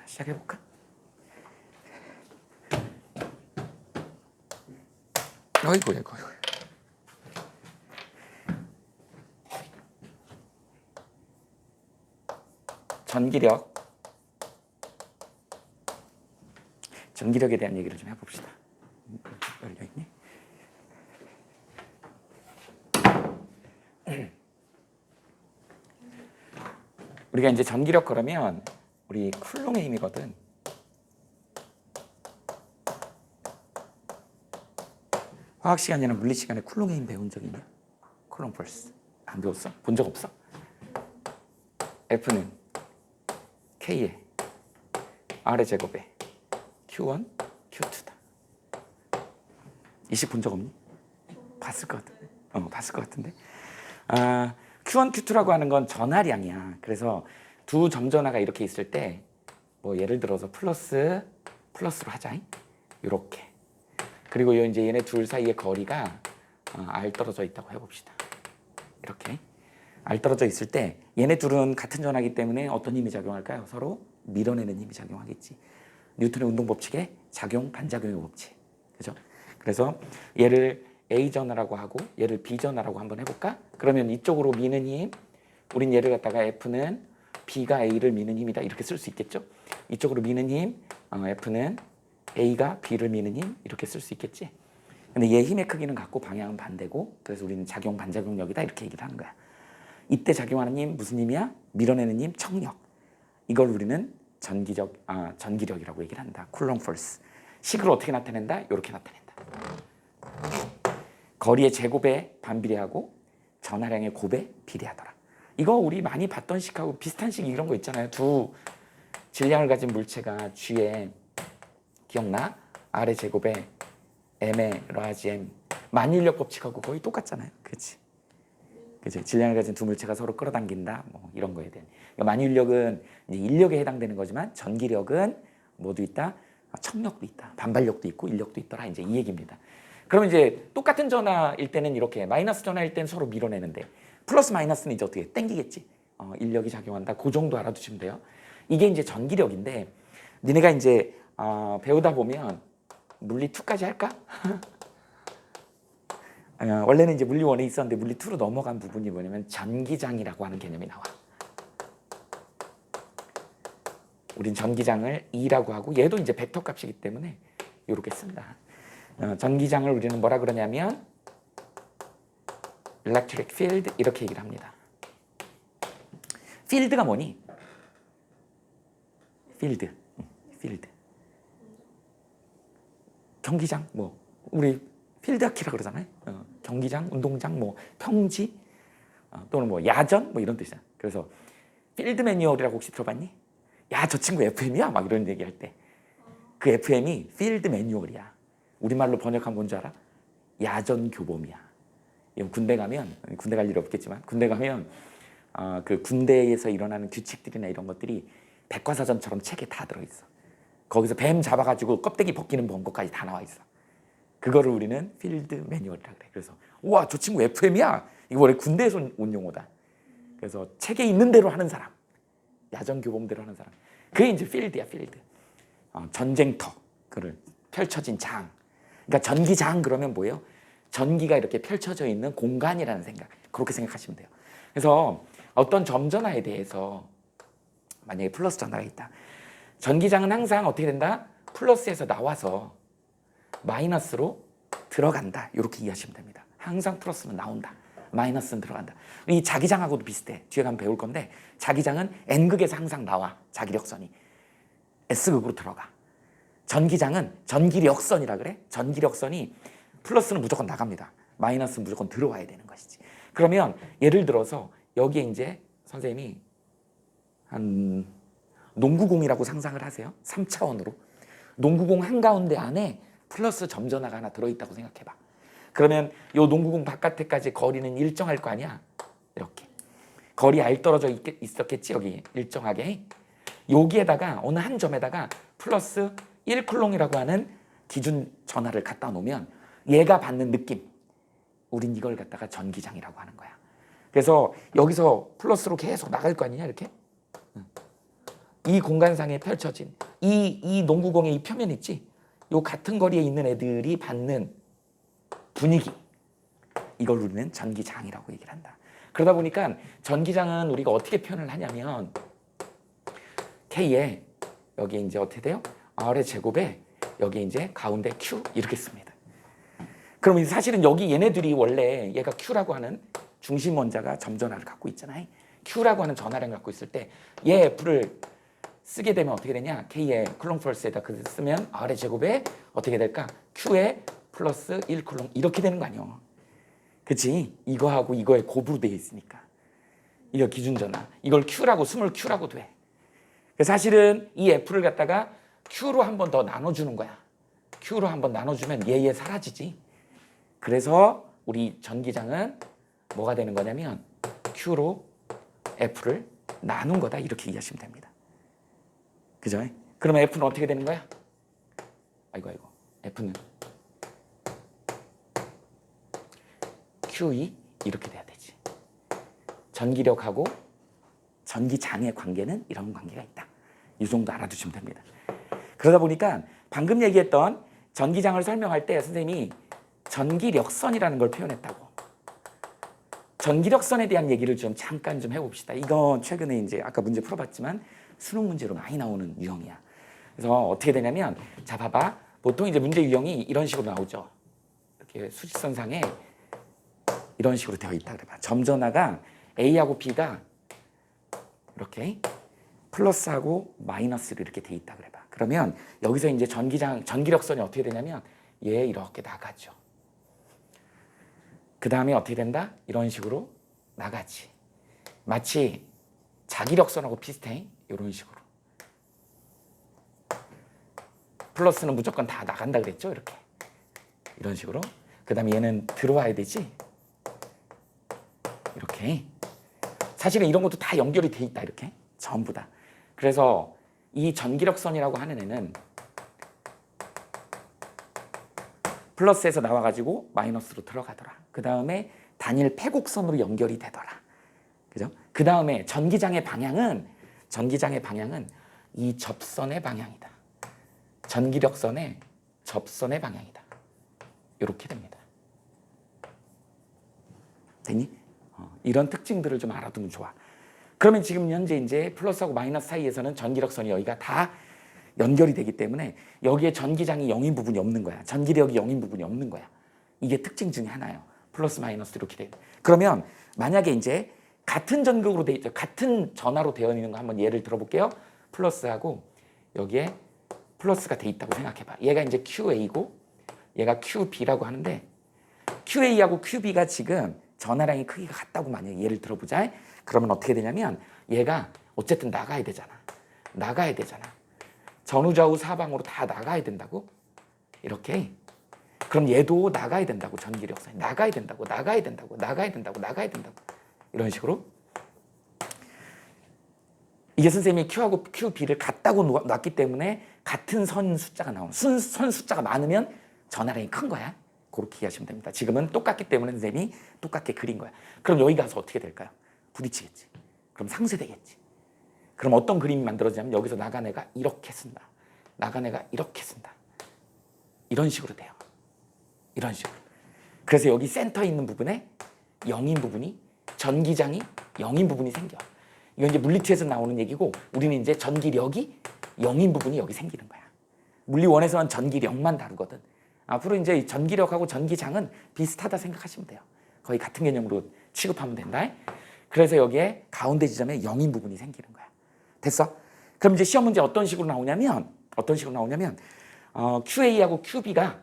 시작해볼까? 어이구. 전기력에 대한 얘기를 좀 해봅시다. 열려있니? 우리가 이제 전기력 그러면 우리 쿨롱의 힘이거든. 화학 시간이나 물리 시간에 쿨롱의 힘 배운 적 있냐? 쿨롱 펄스 안 배웠어? 본 적 없어? F는 K에 R의 제곱에 Q1, Q2다. 이 식 본 적 없니? 봤을 것 같은데. 봤을 것 같은데. Q1, Q2라고 하는 건 전하량이야. 그래서 두 점전하가 이렇게 있을 때 뭐 예를 들어서 플러스로 하자. 이렇게. 그리고 이제 얘네 둘 사이의 거리가 R 떨어져 있다고 해봅시다. 이렇게. R 떨어져 있을 때 얘네 둘은 같은 전하기 때문에 어떤 힘이 작용할까요? 서로 밀어내는 힘이 작용하겠지. 뉴턴의 운동 법칙의 작용, 반작용의 법칙. 그죠? 그래서 얘를 A 전하라고 하고 얘를 B 전하라고 한번 해볼까? 그러면 이쪽으로 미는 힘, 우린 얘를 갖다가 F는 B가 A를 미는 힘이다 이렇게 쓸 수 있겠죠? 이쪽으로 미는 힘, F는 A가 B를 미는 힘 이렇게 쓸 수 있겠지? 근데 얘 힘의 크기는 같고 방향은 반대고 그래서 우리는 작용, 반작용력이다 이렇게 얘기를 하는 거야. 이때 작용하는 힘 무슨 힘이야? 밀어내는 힘, 청력. 이걸 우리는 전기력이라고 얘기를 한다. 쿨롱 펄스. 식으로 어떻게 나타낸다? 이렇게 나타낸다. 거리의 제곱에 반비례하고 전하량의 곱에 비례하더라. 이거 우리 많이 봤던 식하고 비슷한 식 이런 거 있잖아요. 두 질량을 가진 물체가 G에 기억나? R의 제곱에 M의 라지 M 만일력 법칙하고 거의 똑같잖아요. 그렇지? 그치? 질량을 가진 두 물체가 서로 끌어당긴다. 뭐 이런 거에 대한. 그러니까 만유인력은 이제 인력에 해당되는 거지만 전기력은 뭐도 있다? 청력도 있다. 반발력도 있고 인력도 있더라. 이제 이 얘기입니다. 그러면 이제 똑같은 전하일 때는 이렇게 마이너스 전하일 때는 서로 밀어내는데 플러스 마이너스는 이제 어떻게 땡기겠지. 인력이 작용한다. 그 정도 알아두시면 돼요. 이게 이제 전기력인데 니네가 이제 배우다 보면 물리 2까지 할까? 원래는 이제 물리 1에 있었는데 물리 2로 넘어간 부분이 뭐냐면 전기장이라고 하는 개념이 나와. 우린 전기장을 E라고 하고 얘도 이제 벡터 값이기 때문에 이렇게 쓴다. 전기장을 우리는 뭐라 그러냐면 electric field 이렇게 얘기를 합니다. 필드가 뭐니? 필드. 경기장 뭐 우리 필드하키라 그러잖아요. 경기장, 운동장, 뭐 평지 또는 뭐 야전 뭐 이런 뜻이야. 그래서 필드 매뉴얼이라고 혹시 들어봤니? 야, 저 친구 FM이야? 막 이런 얘기할 때 그 FM이 필드 매뉴얼이야. 우리말로 번역하면 뭔지 알아? 야전 교범이야. 군대 가면 군대 갈 일 없겠지만 군대 가면 그 군대에서 일어나는 규칙들이나 이런 것들이 백과사전처럼 책에 다 들어있어. 거기서 뱀 잡아가지고 껍데기 벗기는 번거까지 다 나와 있어. 그거를 우리는 필드 매뉴얼이라 그래. 그래서 우와, 저 친구 FM이야. 이거 원래 군대에서 온 용어다. 그래서 책에 있는 대로 하는 사람, 야전 교범대로 하는 사람. 그게 이제 필드야, 필드. 전쟁터, 그를 펼쳐진 장. 그러니까 전기장 그러면 뭐예요? 전기가 이렇게 펼쳐져 있는 공간이라는 생각. 그렇게 생각하시면 돼요. 그래서 어떤 점전하에 대해서 만약에 플러스 전하가 있다. 전기장은 항상 어떻게 된다? 플러스에서 나와서 마이너스로 들어간다. 이렇게 이해하시면 됩니다. 항상 플러스는 나온다. 마이너스는 들어간다. 이 자기장하고도 비슷해. 뒤에 가면 배울 건데 자기장은 N극에서 항상 나와. 자기력선이. S극으로 들어가. 전기장은 전기력선이라 그래. 전기력선이 플러스는 무조건 나갑니다. 마이너스는 무조건 들어와야 되는 것이지. 그러면 예를 들어서 여기에 이제 선생님이 한 농구공이라고 상상을 하세요. 3차원으로. 농구공 한가운데 안에 플러스 점전하가 하나 들어있다고 생각해봐. 그러면 이 농구공 바깥에까지 거리는 일정할 거 아니야. 이렇게. 거리 R 떨어져 있었겠지. 여기 일정하게. 여기에다가 어느 한 점에다가 플러스 1쿨롱이라고 하는 기준 전하를 갖다 놓으면 얘가 받는 느낌. 우린 이걸 갖다가 전기장이라고 하는 거야. 그래서 여기서 플러스로 계속 나갈 거 아니냐 이렇게. 이 공간상에 펼쳐진 이 농구공의 이 표면 있지? 요 같은 거리에 있는 애들이 받는 분위기, 이걸 우리는 전기장이라고 얘기를 한다. 그러다 보니까 전기장은 우리가 어떻게 표현을 하냐면 K에 여기 이제 어떻게 돼요? R의 제곱에 여기 이제 가운데 Q 이렇게 씁니다. 그럼 사실은 여기 얘네들이 원래 얘가 Q라고 하는 중심 원자가 점전하를 갖고 있잖아요. Q라고 하는 전하량을 갖고 있을 때 얘 F를 쓰게 되면 어떻게 되냐? K의 쿨롱 펄스에다 그 쓰면 R의 제곱에 어떻게 될까? Q에 플러스 1 쿨롱 이렇게 되는 거 아니야. 그치? 이거하고 이거에 곱으로 되어 있으니까. 이거 기준전하. 이걸 Q라고 스몰 Q라고 돼. 사실은 이 F를 갖다가 Q로 한 번 더 나눠주는 거야. Q로 한 번 나눠주면 얘 사라지지. 그래서 우리 전기장은 뭐가 되는 거냐면 Q로 F를 나눈 거다 이렇게 이해하시면 됩니다. 그죠? 그러면 F는 어떻게 되는 거야? 아이고 F는 QE 이렇게 돼야 되지. 전기력하고 전기장의 관계는 이런 관계가 있다. 이 정도 알아두시면 됩니다. 그러다 보니까 방금 얘기했던 전기장을 설명할 때 선생님이 전기력선이라는 걸 표현했다고. 전기력선에 대한 얘기를 좀 잠깐 좀 해봅시다. 이건 최근에 이제 아까 문제 풀어봤지만 수능 문제로 많이 나오는 유형이야. 그래서 어떻게 되냐면 자 봐봐. 보통 이제 문제 유형이 이런 식으로 나오죠. 이렇게 수직선상에 이런 식으로 되어 있다 그래봐. 점전하가 A하고 B가 이렇게 플러스하고 마이너스로 이렇게 돼 있다 그래봐. 그러면 여기서 이제 전기력선이 어떻게 되냐면 얘 이렇게 나가죠. 그 다음에 어떻게 된다? 이런 식으로 나가지. 마치 자기력선하고 비슷해. 이런 식으로. 플러스는 무조건 다 나간다 그랬죠? 이렇게. 이런 식으로. 그 다음에 얘는 들어와야 되지. 이렇게. 사실은 이런 것도 다 연결이 돼 있다. 이렇게. 전부 다. 그래서 이 전기력선이라고 하는 애는 플러스에서 나와가지고 마이너스로 들어가더라. 그 다음에 단일 패곡선으로 연결이 되더라. 그죠? 그 다음에 전기장의 방향은 이 접선의 방향이다. 전기력선의 접선의 방향이다. 이렇게 됩니다. 됐니? 이런 특징들을 좀 알아두면 좋아. 그러면 지금 현재 이제 플러스하고 마이너스 사이에서는 전기력선이 여기가 다 연결이 되기 때문에 여기에 전기장이 0인 부분이 없는 거야. 전기력이 0인 부분이 없는 거야. 이게 특징 중에 하나예요. 플러스 마이너스 이렇게 돼. 그러면 만약에 이제 같은 전극으로 돼 있죠. 같은 전하로 되어 있는 거 한번 예를 들어볼게요. 플러스하고 여기에 플러스가 돼 있다고 생각해봐. 얘가 이제 QA고 얘가 QB라고 하는데 QA하고 QB가 지금 전하량의 크기가 같다고 만약에 예를 들어보자. 그러면 어떻게 되냐면 얘가 어쨌든 나가야 되잖아. 전후좌우 사방으로 다 나가야 된다고? 이렇게. 그럼 얘도 나가야 된다고. 전기력선이 나가야 된다고. 이런 식으로. 이게 선생님이 Q하고 QB를 같다고 놨기 때문에 같은 선 숫자가 나오는. 선 숫자가 많으면 전하량이 큰 거야. 그렇게 이해하시면 됩니다. 지금은 똑같기 때문에 선생님이 똑같게 그린 거야. 그럼 여기 가서 어떻게 될까요? 부딪히겠지. 그럼 상쇄되겠지. 그럼 어떤 그림이 만들어지냐면 여기서 나간 애가 이렇게 쓴다. 나간 애가 이렇게 쓴다. 이런 식으로 돼요. 이런 식으로. 그래서 여기 센터에 있는 부분에 0인 부분이 전기장이 0인 부분이 생겨. 이건 이제 물리투에서 나오는 얘기고 우리는 이제 전기력이 0인 부분이 여기 생기는 거야. 물리원에서는 전기력만 다루거든. 앞으로 이제 전기력하고 전기장은 비슷하다 생각하시면 돼요. 거의 같은 개념으로 취급하면 된다. 그래서 여기에 가운데 지점에 0인 부분이 생기는 거야. 됐어? 그럼 이제 시험 문제 어떤 식으로 나오냐면 QA하고 QB가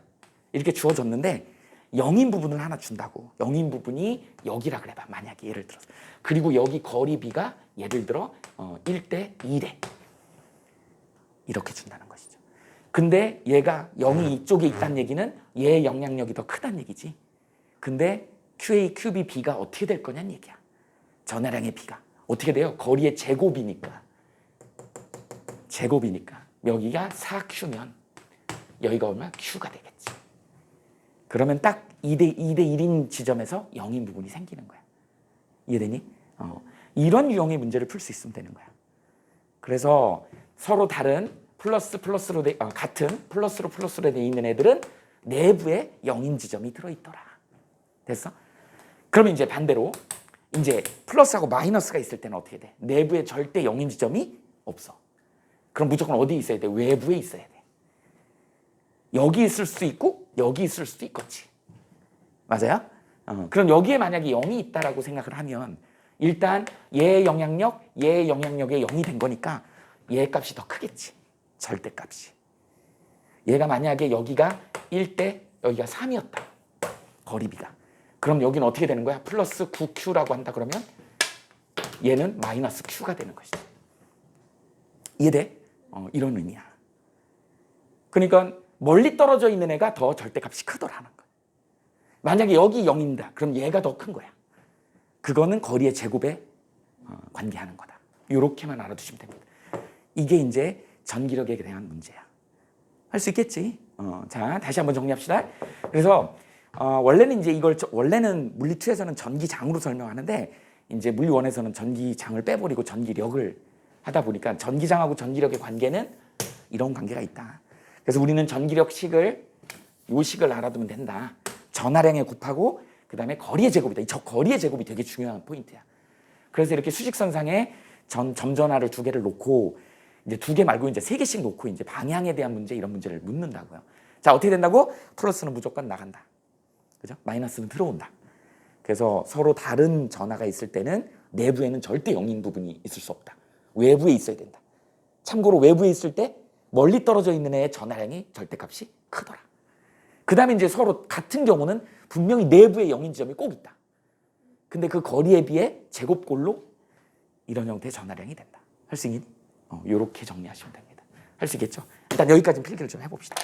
이렇게 주어졌는데 0인 부분을 하나 준다고. 0인 부분이 여기라 그래봐. 만약에 예를 들어서. 그리고 여기 거리 B가 예를 들어 1대 2래. 이렇게 준다는 것이죠. 근데 얘가 0이 이쪽에 있다는 얘기는 얘의 영향력이 더 크다는 얘기지. 근데 QA, QB, B가 어떻게 될 거냐는 얘기야. 전하량의 B가. 어떻게 돼요? 거리의 제곱이니까. 여기가 4Q면 여기가 얼마? Q가 되겠지. 그러면 딱 2대 1인 지점에서 0인 부분이 생기는 거야. 이해되니? 이런 유형의 문제를 풀 수 있으면 되는 거야. 그래서 서로 다른 같은 플러스로 돼 있는 애들은 내부에 0인 지점이 들어있더라. 됐어? 그러면 이제 반대로 이제 플러스하고 마이너스가 있을 때는 어떻게 돼? 내부에 절대 0인 지점이 없어. 그럼 무조건 어디 있어야 돼? 외부에 있어야 돼. 여기 있을 수 있고 여기 있을 수도 있겠지. 맞아요? 그럼 여기에 만약에 0이 있다라고 생각을 하면 일단 얘의 영향력에 0이 된 거니까 얘의 값이 더 크겠지. 절대값이. 얘가 만약에 여기가 1대 여기가 3이었다. 거리비가. 그럼 여기는 어떻게 되는 거야? 플러스 9Q라고 한다 그러면 얘는 마이너스 Q가 되는 것이지. 이해돼? 이런 의미야. 그러니까 멀리 떨어져 있는 애가 더 절대값이 크더라는 거야. 만약에 여기 0인다. 그럼 얘가 더 큰 거야. 그거는 거리의 제곱에 관계하는 거다. 이렇게만 알아두시면 됩니다. 이게 이제 전기력에 대한 문제야. 할 수 있겠지? 자, 다시 한번 정리합시다. 그래서 원래는 이제 원래는 물리2에서는 전기장으로 설명하는데 이제 물리1에서는 전기장을 빼버리고 전기력을 하다 보니까 전기장하고 전기력의 관계는 이런 관계가 있다. 그래서 우리는 전기력식을 요 식을 알아두면 된다. 전하량에 곱하고 그다음에 거리의 제곱이다. 저 거리의 제곱이 되게 중요한 포인트야. 그래서 이렇게 수직선상에 점전하를 2개를 놓고 이제 2개 말고 이제 3개씩 놓고 이제 방향에 대한 문제 이런 문제를 묻는다고요. 자, 어떻게 된다고? 플러스는 무조건 나간다. 그죠? 마이너스는 들어온다. 그래서 서로 다른 전하가 있을 때는 내부에는 절대 0인 부분이 있을 수 없다. 외부에 있어야 된다. 참고로 외부에 있을 때 멀리 떨어져 있는 애의 전하량이 절대값이 크더라. 그 다음에 이제 서로 같은 경우는 분명히 내부에 0인 지점이 꼭 있다. 근데 그 거리에 비해 제곱꼴로 이런 형태의 전하량이 된다. 할 수 있니? 이렇게 정리하시면 됩니다. 할 수 있겠죠? 일단 여기까지는 필기를 좀 해봅시다.